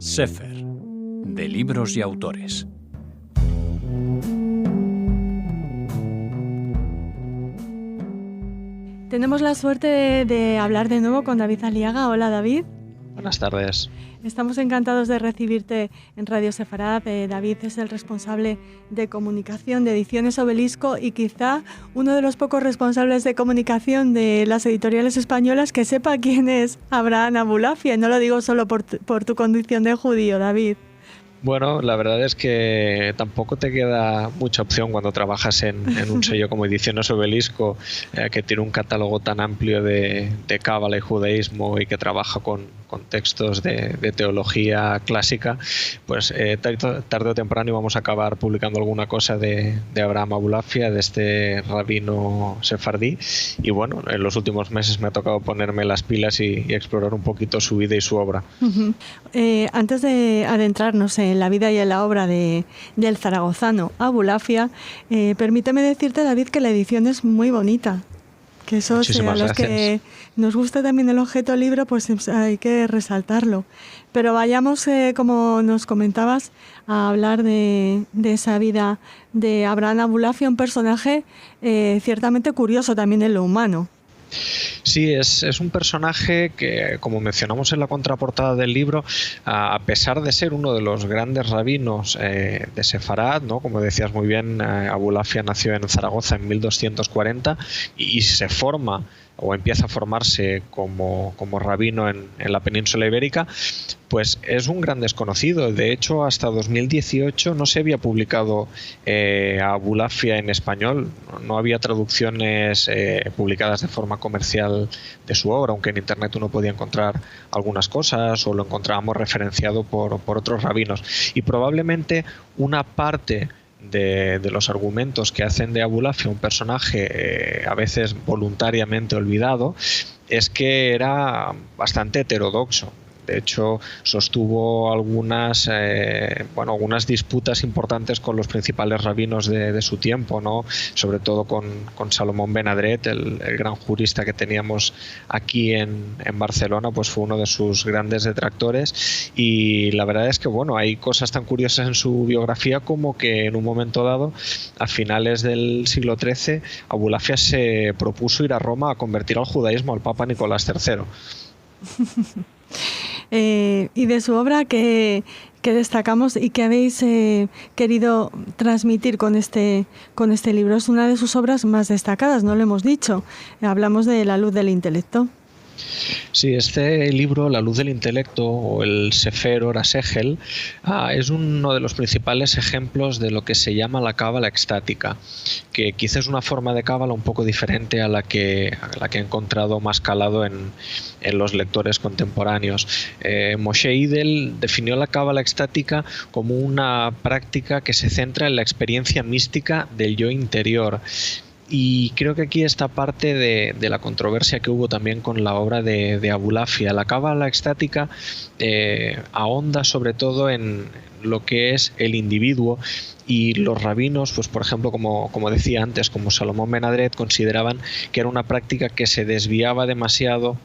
Sefer, de libros y autores. Tenemos la suerte de hablar de nuevo con David Aliaga. Hola, David. Buenas tardes. Estamos encantados de recibirte en Radio Sefarad. David es el responsable de comunicación de Ediciones Obelisco y quizá uno de los pocos responsables de comunicación de las editoriales españolas que sepa quién es Abraham Abulafia. Y no lo digo solo por tu condición de judío, David. Bueno, la verdad es que tampoco te queda mucha opción cuando trabajas en un sello como Ediciones Obelisco, que tiene un catálogo tan amplio de cábala y judaísmo y que trabaja con textos de teología clásica. Pues tarde o temprano íbamos a acabar publicando alguna cosa de Abraham Abulafia, de este rabino sefardí. Y bueno, en los últimos meses me ha tocado ponerme las pilas y explorar un poquito su vida y su obra. Uh-huh. Antes de adentrarnos en la vida y en la obra del zaragozano Abulafia, permíteme decirte, David, que la edición es muy bonita. Que eso, a los que nos gusta también el objeto libro, pues hay que resaltarlo. Pero vayamos, como nos comentabas, a hablar de esa vida de Abraham Abulafia, un personaje ciertamente curioso también en lo humano. Sí, es un personaje que, como mencionamos en la contraportada del libro, a pesar de ser uno de los grandes rabinos de Sefarad, ¿no? Como decías muy bien, Abulafia nació en Zaragoza en 1240 y se forma o empieza a formarse como rabino en la península ibérica, pues es un gran desconocido. De hecho, hasta 2018 no se había publicado Abulafia en español, no había traducciones publicadas de forma comercial de su obra, aunque en internet uno podía encontrar algunas cosas o lo encontrábamos referenciado por otros rabinos. Y probablemente una parte de los argumentos que hacen de Abulafia un personaje a veces voluntariamente olvidado es que era bastante heterodoxo. De hecho, sostuvo algunas disputas importantes con los principales rabinos de su tiempo, ¿no? Sobre todo con Salomón Ben Adret, el gran jurista que teníamos aquí en Barcelona, pues fue uno de sus grandes detractores. Y la verdad es que hay cosas tan curiosas en su biografía como que en un momento dado, a finales del siglo XIII, Abulafia se propuso ir a Roma a convertir al judaísmo al Papa Nicolás III. Y de su obra que destacamos y que habéis querido transmitir con este libro. Es una de sus obras más destacadas, no lo hemos dicho. Hablamos de La luz del intelecto. Sí, este libro, La luz del intelecto, o el Sefer Ora Segel, es uno de los principales ejemplos de lo que se llama la cábala extática, que quizás es una forma de cábala un poco diferente a la que he encontrado más calado en los lectores contemporáneos. Moshe Idel definió la cábala extática como una práctica que se centra en la experiencia mística del yo interior. Y creo que aquí está parte de la controversia que hubo también con la obra de Abulafia. La cábala extática ahonda sobre todo en lo que es el individuo, y los rabinos, pues por ejemplo, como decía antes, como Salomón Ben Adret, consideraban que era una práctica que se desviaba demasiado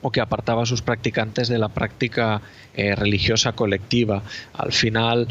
o que apartaba a sus practicantes de la práctica religiosa colectiva. Al final,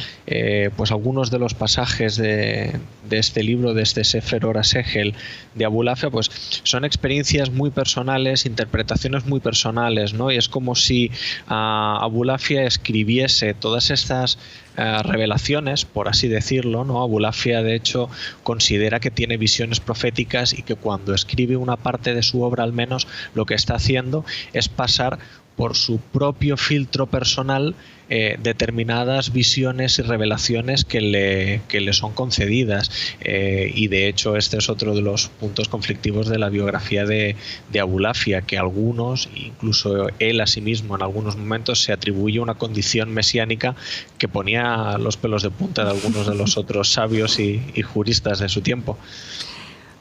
pues algunos de los pasajes de este libro, de este Sefer Ora Segel de Abulafia, pues son experiencias muy personales, interpretaciones muy personales, ¿no? Y es como si Abulafia escribiese todas estas revelaciones, por así decirlo, ¿no? Abulafia, de hecho, considera que tiene visiones proféticas y que cuando escribe una parte de su obra, al menos, lo que está haciendo es pasar por su propio filtro personal determinadas visiones y revelaciones que le son concedidas, y de hecho este es otro de los puntos conflictivos de la biografía de Abulafia, que algunos, incluso él a sí mismo en algunos momentos, se atribuye una condición mesiánica que ponía los pelos de punta de algunos de los otros sabios y juristas de su tiempo.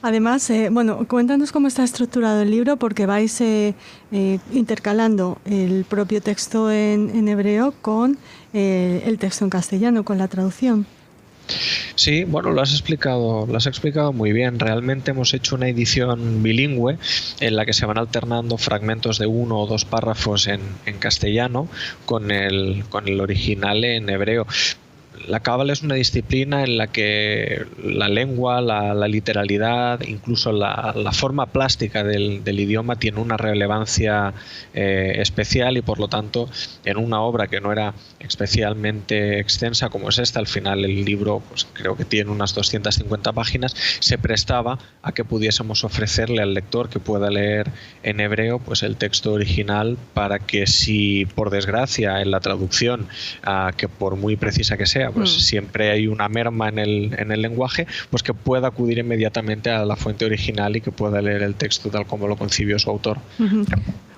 Además, cuéntanos cómo está estructurado el libro, porque vais intercalando el propio texto en hebreo con el texto en castellano, con la traducción. Sí, bueno, lo has explicado muy bien. Realmente hemos hecho una edición bilingüe en la que se van alternando fragmentos de 1 o 2 párrafos en castellano con el original en hebreo. La cábala es una disciplina en la que la lengua, la literalidad, incluso la forma plástica del idioma tiene una relevancia especial, y por lo tanto en una obra que no era especialmente extensa como es esta, al final el libro pues creo que tiene unas 250 páginas, se prestaba a que pudiésemos ofrecerle al lector que pueda leer en hebreo pues el texto original, para que si por desgracia en la traducción, que por muy precisa que sea, pues siempre hay una merma en el lenguaje, pues que pueda acudir inmediatamente a la fuente original y que pueda leer el texto tal como lo concibió su autor.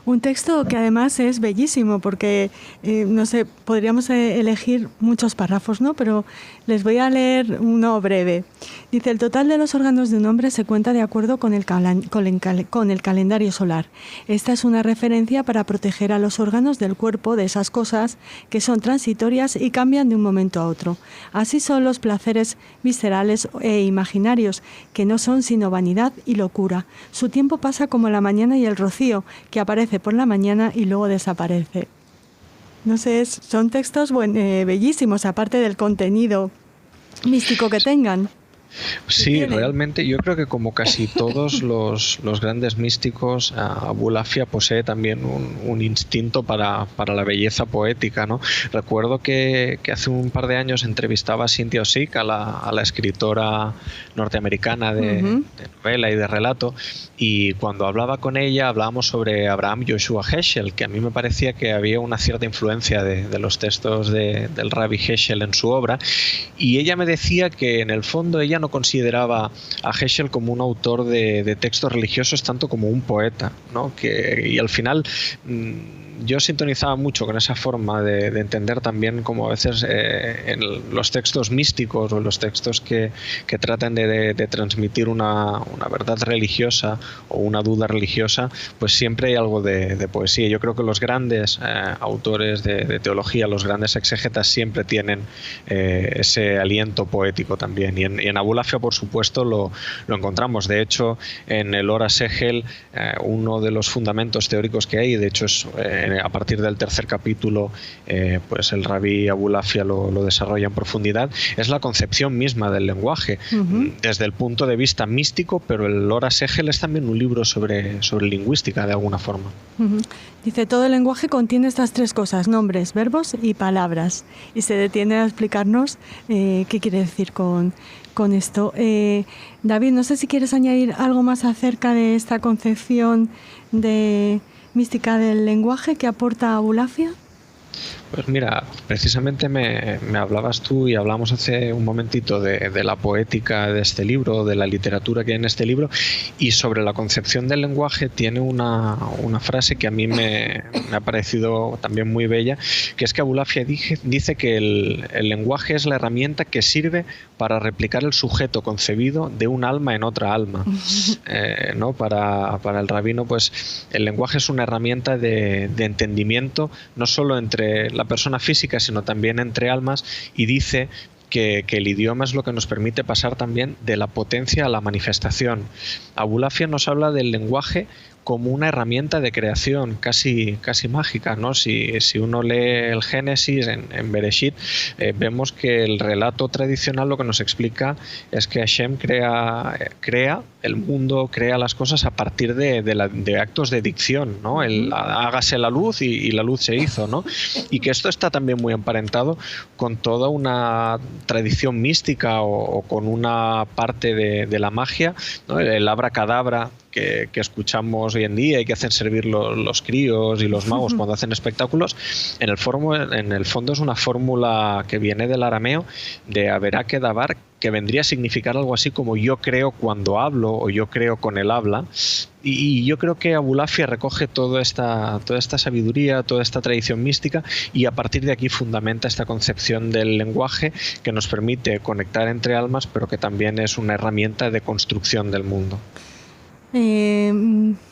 Un texto que además es bellísimo porque, no sé, podríamos elegir muchos párrafos, ¿no? Pero les voy a leer uno breve. Dice: el total de los órganos de un hombre se cuenta de acuerdo con el calendario solar. Esta es una referencia para proteger a los órganos del cuerpo de esas cosas que son transitorias y cambian de un momento a otro. Así son los placeres viscerales e imaginarios, que no son sino vanidad y locura. Su tiempo pasa como la mañana y el rocío, que aparece por la mañana y luego desaparece. No sé, son textos bellísimos, aparte del contenido místico que tengan. Sí, realmente yo creo que como casi todos los grandes místicos, Abulafia posee también un instinto para la belleza poética, ¿no? Recuerdo que hace un par de años entrevistaba a Cynthia Ozick, a la escritora norteamericana de novela y de relato, y cuando hablaba con ella hablábamos sobre Abraham Joshua Heschel, que a mí me parecía que había una cierta influencia de los textos del Rabbi Heschel en su obra, y ella me decía que en el fondo ella no consideraba a Heschel como un autor de textos religiosos tanto como un poeta, ¿no? Y al final yo sintonizaba mucho con esa forma de entender también como a veces en los textos místicos o los textos que tratan de transmitir una verdad religiosa o una duda religiosa, pues siempre hay algo de poesía. Yo creo que los grandes autores de teología, los grandes exégetas siempre tienen ese aliento poético también, y en Abulafia por supuesto lo encontramos. De hecho, en el Horas Egel, uno de los fundamentos teóricos que hay, de hecho es a partir del tercer capítulo, pues el Rabí Abulafia lo desarrolla en profundidad, es la concepción misma del lenguaje, desde el punto de vista místico, pero el Horas Egel es también un libro sobre lingüística de alguna forma. Dice: todo el lenguaje contiene estas tres cosas: nombres, verbos y palabras. Y se detiene a explicarnos qué quiere decir con esto. David, no sé si quieres añadir algo más acerca de esta concepción mística del lenguaje que aporta Abulafia. Pues mira, precisamente me hablabas tú y hablamos hace un momentito de la poética de este libro, de la literatura que hay en este libro, y sobre la concepción del lenguaje tiene una frase que a mí me ha parecido también muy bella, que es que Abulafia dice que el lenguaje es la herramienta que sirve para replicar el sujeto concebido de un alma en otra alma. ¿No? Para el rabino, pues el lenguaje es una herramienta de entendimiento, no solo entre la persona física, sino también entre almas, y dice que el idioma es lo que nos permite pasar también de la potencia a la manifestación. Abulafia nos habla del lenguaje como una herramienta de creación casi mágica, ¿no? Si uno lee el Génesis en Bereshit, vemos que el relato tradicional lo que nos explica es que Hashem crea el mundo, crea las cosas a partir de actos de dicción, ¿no? Hágase la luz y la luz se hizo, ¿no? Y que esto está también muy emparentado con toda una tradición mística o con una parte de la magia, ¿no? El abracadabra que escuchamos hoy en día y que hacen servir los críos y los magos cuando hacen espectáculos, en el fondo es una fórmula que viene del arameo de Averá Kedabar, que vendría a significar algo así como yo creo cuando hablo o yo creo con el habla. Y yo creo que Abulafia recoge toda esta sabiduría, toda esta tradición mística, y a partir de aquí fundamenta esta concepción del lenguaje que nos permite conectar entre almas, pero que también es una herramienta de construcción del mundo. Me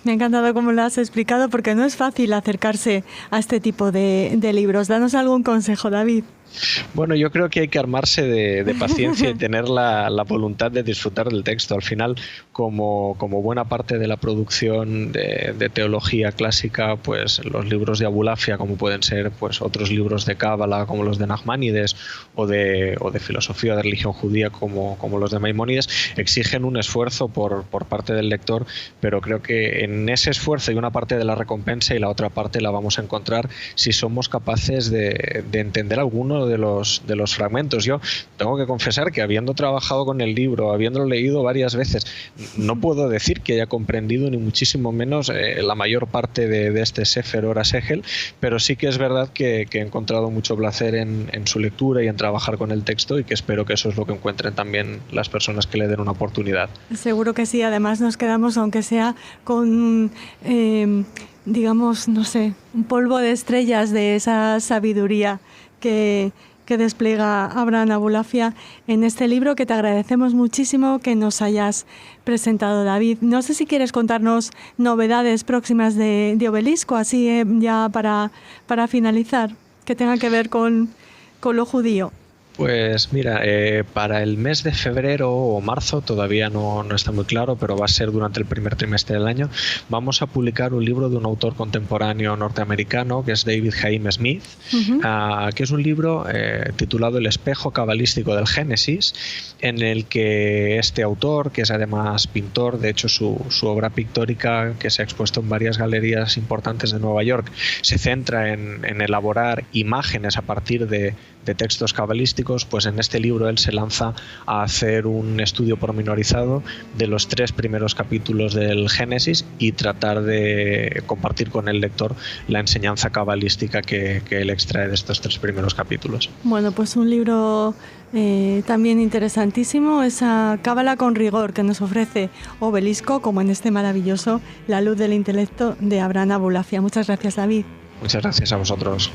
ha encantado cómo lo has explicado, porque no es fácil acercarse a este tipo de libros. Danos algún consejo, David. Bueno, yo creo que hay que armarse de paciencia y tener la voluntad de disfrutar del texto. Al final, como buena parte de la producción de teología clásica, pues los libros de Abulafia, como pueden ser pues otros libros de Cábala, como los de Nachmanides, o de filosofía de religión judía, como los de Maimónides, exigen un esfuerzo por parte del lector, pero creo que en ese esfuerzo hay una parte de la recompensa y la otra parte la vamos a encontrar si somos capaces de entender alguno de los fragmentos. Yo tengo que confesar que habiendo trabajado con el libro, habiéndolo leído varias veces, no puedo decir que haya comprendido ni muchísimo menos la mayor parte de este Sefer Ora Segel, pero sí que es verdad que he encontrado mucho placer en su lectura y en trabajar con el texto, y que espero que eso es lo que encuentren también las personas que le den una oportunidad. Seguro que sí. Además nos quedamos, aunque sea con digamos, no sé, un polvo de estrellas de esa sabiduría que despliega Abraham Abulafia en este libro, que te agradecemos muchísimo que nos hayas presentado, David. No sé si quieres contarnos novedades próximas de Obelisco, así ya para finalizar, que tengan que ver con lo judío. Pues mira, para el mes de febrero o marzo, todavía no está muy claro, pero va a ser durante el primer trimestre del año, vamos a publicar un libro de un autor contemporáneo norteamericano, que es David Haim Smith, que es un libro titulado El espejo cabalístico del Génesis, en el que este autor, que es además pintor, de hecho su obra pictórica, que se ha expuesto en varias galerías importantes de Nueva York, se centra en elaborar imágenes a partir de textos cabalísticos. Pues en este libro él se lanza a hacer un estudio pormenorizado de los 3 primeros capítulos del Génesis y tratar de compartir con el lector la enseñanza cabalística que él extrae de estos 3 primeros capítulos. Bueno, pues un libro también interesantísimo, esa cábala con rigor que nos ofrece Obelisco, como en este maravilloso La luz del intelecto de Abraham Abulafia. Muchas gracias, David. Muchas gracias a vosotros.